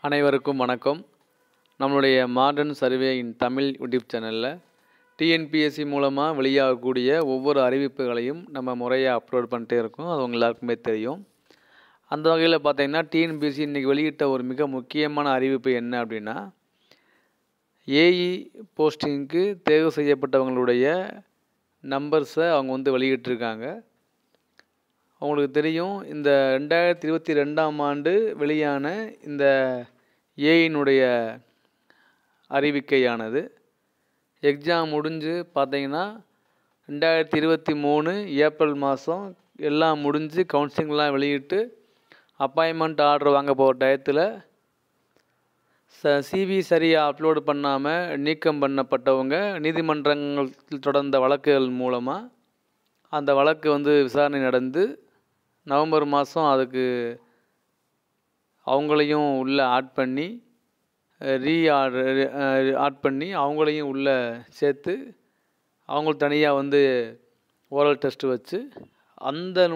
அனைவருக்கும் வணக்கம். நம்மளுடைய மாடர்ன் சர்வே இன் தமிழ் யூடியூப் சேனலில் டிஎன்பிஎஸ்சி மூலமாக வெளியாகக்கூடிய ஒவ்வொரு அறிவிப்புகளையும் நம்ம முறையாக அப்லோட் பண்ணிட்டே இருக்கோம். அது உங்கள் எல்லாருக்குமே தெரியும். அந்த வகையில் பார்த்தீங்கன்னா டிஎன்பிஎஸ்சி இன்றைக்கி வெளியிட்ட ஒரு மிக முக்கியமான அறிவிப்பு என்ன அப்படின்னா, ஏஇ போஸ்டிங்க்கு தேர்வு செய்யப்பட்டவங்களுடைய நம்பர்ஸை அவங்க வெளியிட்டிருக்காங்க. அவங்களுக்கு தெரியும், இந்த 2022ஆம் ஆண்டு வெளியான இந்த ஏஇனுடைய அறிவிக்கையானது எக்ஸாம் முடிஞ்சு பார்த்தீங்கன்னா 2023 ஏப்ரல் மாதம் எல்லாம் முடிஞ்சு கவுன்சிலிங்லாம் வெளியிட்டு அப்பாயின்மெண்ட் ஆர்டர் வாங்க போகிற டயத்தில் சிவி சரியாக அப்லோடு பண்ணாமல் நீக்கம் பண்ணப்பட்டவங்க நீதிமன்றங்கள் தொடர்ந்த வழக்குகள் மூலமாக அந்த வழக்கு விசாரணை நடந்து நவம்பர் மாதம் அதுக்கு அவங்களையும் உள்ளே ஆட் பண்ணி ஆட் பண்ணி அவங்களையும் உள்ளே சேர்த்து அவங்களுக்கு தனியாக ஓரல் டெஸ்ட்டு வச்சு அந்த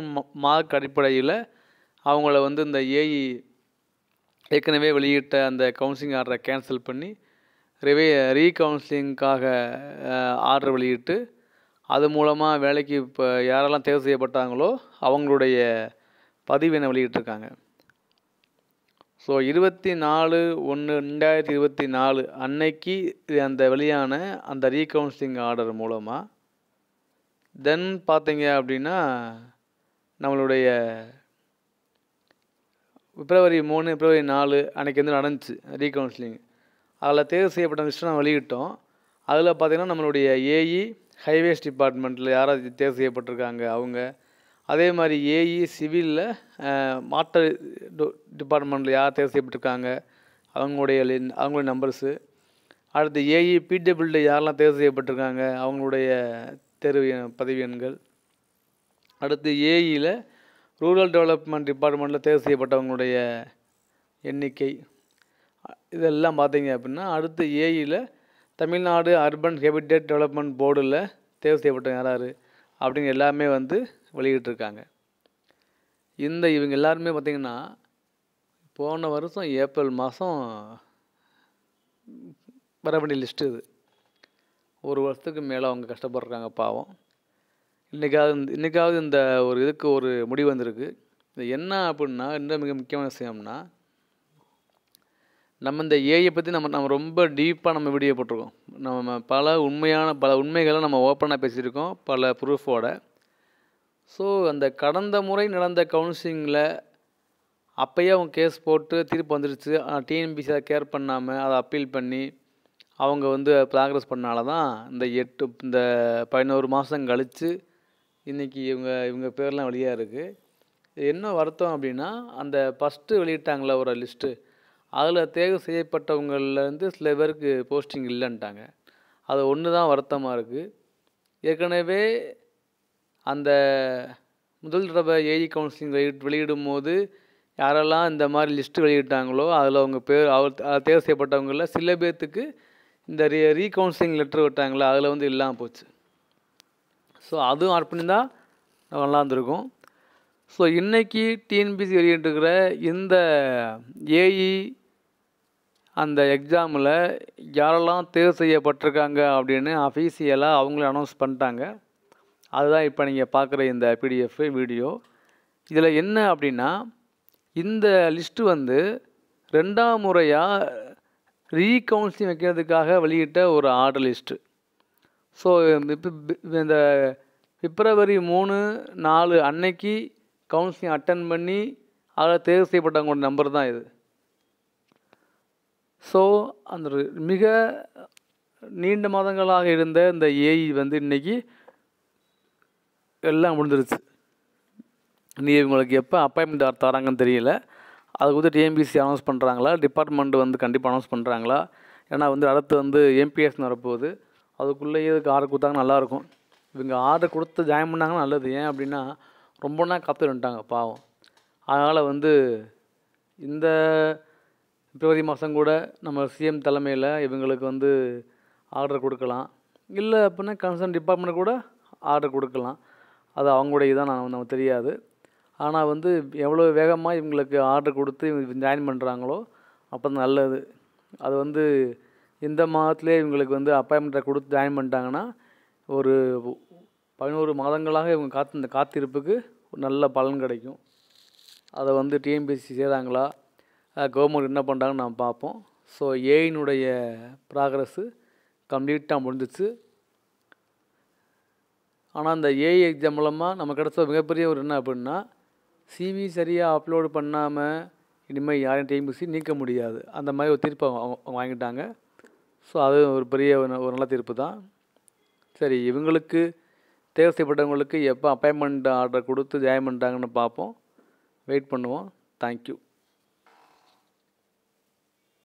மார்க் அடிப்படையில் அவங்கள இந்த ஏஇ ஏற்கனவே வெளியிட்ட அந்த கவுன்சிலிங் ஆர்டரை கேன்சல் பண்ணி ரீகவுன்சிலிங்காக ஆர்டர் வெளியிட்டு அது மூலமாக வேலைக்கு இப்போ யாரெல்லாம் தேர்வு செய்யப்பட்டாங்களோ அவங்களுடைய பதிவினை வெளியிட்டிருக்காங்க. ஸோ 24/1/2024 அன்னைக்கு அந்த வெளியான அந்த ரீகவுன்சிலிங் ஆர்டர் மூலமாக தென் பார்த்தீங்க அப்படின்னா நம்மளுடைய பிப்ரவரி 3 பிப்ரவரி 4 அன்றைக்கி நடந்துச்சு ரீகவுன்சிலிங். அதில் தேர்வு செய்யப்பட்ட லிஸ்ட்டு நான் வெளியிட்டோம். அதில் பார்த்திங்கன்னா நம்மளுடைய ஏஇ ஹைவேஸ் டிபார்ட்மெண்ட்டில் யாராவது தேர்வு செய்யப்பட்டிருக்காங்க அவங்க, அதே மாதிரி ஏஇ சிவிலில் மாற்று டிபார்ட்மெண்ட்டில் யார் தேர்வு செய்யப்பட்டிருக்காங்க அவங்களுடைய நம்பர்ஸு, அடுத்து ஏஇ பிடபிள்யூ யாரெல்லாம் தேர்வு செய்யப்பட்டிருக்காங்க அவங்களுடைய பதிவு எண்கள், அடுத்து ஏஇயில் ரூரல் டெவலப்மெண்ட் டிபார்ட்மெண்ட்டில் தேர்வு செய்யப்பட்டவங்களுடைய எண்ணிக்கை, இதெல்லாம் பார்த்தீங்க அப்படின்னா அடுத்து ஏஇயில் தமிழ்நாடு அர்பன் ஹேபிடேட் டெவலப்மெண்ட் போர்டில் தேர்வு செய்யப்பட்டவங்க யாராரு அப்படின்னு எல்லாமே வெளியிட்டிருக்காங்க. இவங்க எல்லாருமே பார்த்திங்கன்னா போன வருஷம் ஏப்ரல் மாதம் வர வேண்டிய லிஸ்ட்டு இது. ஒரு வருஷத்துக்கு மேலே அவங்க கஷ்டப்படுறாங்க பாவம். இன்றைக்காவது இந்த ஒரு இதுக்கு ஒரு முடிவு வந்திருக்கு. இது என்ன அப்படின்னா, இன்னும் மிக முக்கியமான விஷயம்னா, நம்ம இந்த ஏஐ பற்றி நம்ம ரொம்ப டீப்பாக வீடியோ போட்டிருக்கோம். நம்ம பல உண்மைகளை நம்ம ஓப்பனாக பேசியிருக்கோம், பல ப்ரூஃபோட. ஸோ அந்த கடந்த முறை நடந்த கவுன்சிலிங்கில் அப்போயே அவங்க கேஸ் போட்டு தீர்ப்பு வந்துடுச்சு. டிஎன்பிசி அதை கேர் பண்ணாமல் அதை அப்பீல் பண்ணி அவங்க ப்ராக்ரஸ் பண்ணால தான் இந்த 11 மாதம் கழித்து இன்றைக்கி இவங்க பேர்லாம் வெளியாக இருக்குது. என்ன வருத்தம் அப்படின்னா, அந்த ஃபஸ்ட்டு வெளியிட்டாங்களே ஒரு லிஸ்ட்டு, அதில் தேர்வு செய்யப்பட்டவங்கள்லேருந்து சில பேருக்கு போஸ்டிங் இல்லைன்ட்டாங்க. அது ஒன்று தான் வருத்தமாக இருக்குது. ஏற்கனவே அந்த முதல் தடவை ஏஇ கவுன்சிலிங் வெளியிடும் போது யாரெல்லாம் இந்த மாதிரி லிஸ்ட்டு வெளியிட்டாங்களோ அதில் அவங்க பேர் தேர்வு செய்யப்பட்டவங்களில் சில பேர்த்துக்கு இந்த ரீகவுன்சிலிங் லெட்ரு விட்டாங்களே அதில் இல்லாமல் போச்சு. ஸோ அதுவும் ஆட் பண்ணி தான் நல்லா இருந்திருக்கும். ஸோ இன்றைக்கி டிஎன்பிசி வெளியிட்டிருக்கிற இந்த ஏஇ அந்த எக்ஸாமில் யாரெல்லாம் தேர்வு செய்யப்பட்டிருக்காங்க அப்படின்னு அஃபீஷியலாக அவங்களே அனௌன்ஸ் பண்ணிட்டாங்க. அதுதான் இப்போ நீங்கள் பார்க்குற இந்த பிடிஎஃப் வீடியோ. இதில் என்ன அப்படின்னா, இந்த லிஸ்ட்டு 2ஆம் முறையாக ரீகவுன்சிலிங் வைக்கிறதுக்காக வெளியிட்ட ஒரு ஆர்டர் லிஸ்ட்டு. ஸோ இந்த பிப்ரவரி 3, 4 அன்னைக்கு கவுன்சிலிங் அட்டன் பண்ணி அதில் தேர்வு செய்யப்பட்டவங்களோட நம்பர் தான் இது. ஸோ அந்த மிக நீண்ட மாதங்களாக இருந்த இந்த ஏஇ இன்றைக்கி எல்லாம் முடிஞ்சிருச்சு. நீ இவங்களுக்கு எப்போ அப்பாயின்மெண்ட் தராங்கன்னு தெரியல. அதுக்கு டிஎன்பிசி அனௌன்ஸ் பண்ணுறாங்களா, டிபார்ட்மெண்ட் கண்டிப்பாக அனௌன்ஸ் பண்ணுறாங்களா? ஏன்னா அடுத்து எம்பிஎஸ் வரப்போகுது. அதுக்குள்ளேயே இதுக்கு ஆர்டர் கொடுத்தாங்க நல்லாயிருக்கும். இவங்க ஆர்டர் கொடுத்து ஜாயின் பண்ணாங்கன்னா நல்லது. ஏன் அப்படின்னா ரொம்ப நாள் காத்து வந்துட்டாங்க பாவம். அதனால் இந்த பிப்ரவரி மாதம் கூட நம்ம சிஎம் தலைமையில் இவங்களுக்கு ஆர்டர் கொடுக்கலாம். இல்லை அப்படின்னா கன்சர்ன் டிபார்ட்மெண்ட் கூட ஆர்டர் கொடுக்கலாம். அது அவங்களுடைய இதான் நமக்கு தெரியாது. ஆனால் எவ்வளோ வேகமாக இவங்களுக்கு ஆர்டர் கொடுத்து ஜாயின் பண்ணுறாங்களோ அப்போ நல்லது. அது வந்து இந்த மாதத்துலேயே இவங்களுக்கு வந்து அப்பாயின்மெண்ட்டை கொடுத்து ஜாயின் பண்ணிட்டாங்கன்னா ஒரு 11 மாதங்களாக இவங்க இந்த காத்திருப்புக்கு ஒரு நல்ல பலன் கிடைக்கும். அதை வந்து டிஎன்பிஎஸ்சி செய்கிறாங்களா, கவர்மெண்ட் என்ன பண்ணுறாங்கன்னு நாம் பார்ப்போம். ஸோ ஏஐனுடைய ப்ராக்ரஸ்ஸு கம்ப்ளீட்டாக முடிஞ்சிச்சு. ஆனால் அந்த ஏஐ எக்ஸாம் மூலமாக நமக்கு கிடைச்ச மிகப்பெரிய ஒரு என்ன அப்படின்னா, சிவி சரியாக அப்லோடு பண்ணாமல் இனிமேல் யாரையும் டிஎன்பிஎஸ்சி நீக்க முடியாது, அந்த மாதிரி ஒரு தீர்ப்பை அவங்க வாங்கிட்டாங்க. ஸோ அது ஒரு பெரிய ஒரு நல்ல தீர்ப்பு தான். சரி, இவங்களுக்கு தேர்வு செய்யப்பட்டவங்களுக்கு எப்போ அப்பாயின்மெண்ட் ஆர்டர் கொடுத்து ஜாயின் பண்ணிட்டாங்கன்னு பார்ப்போம். வெயிட் பண்ணுவோம். தேங்க்யூ.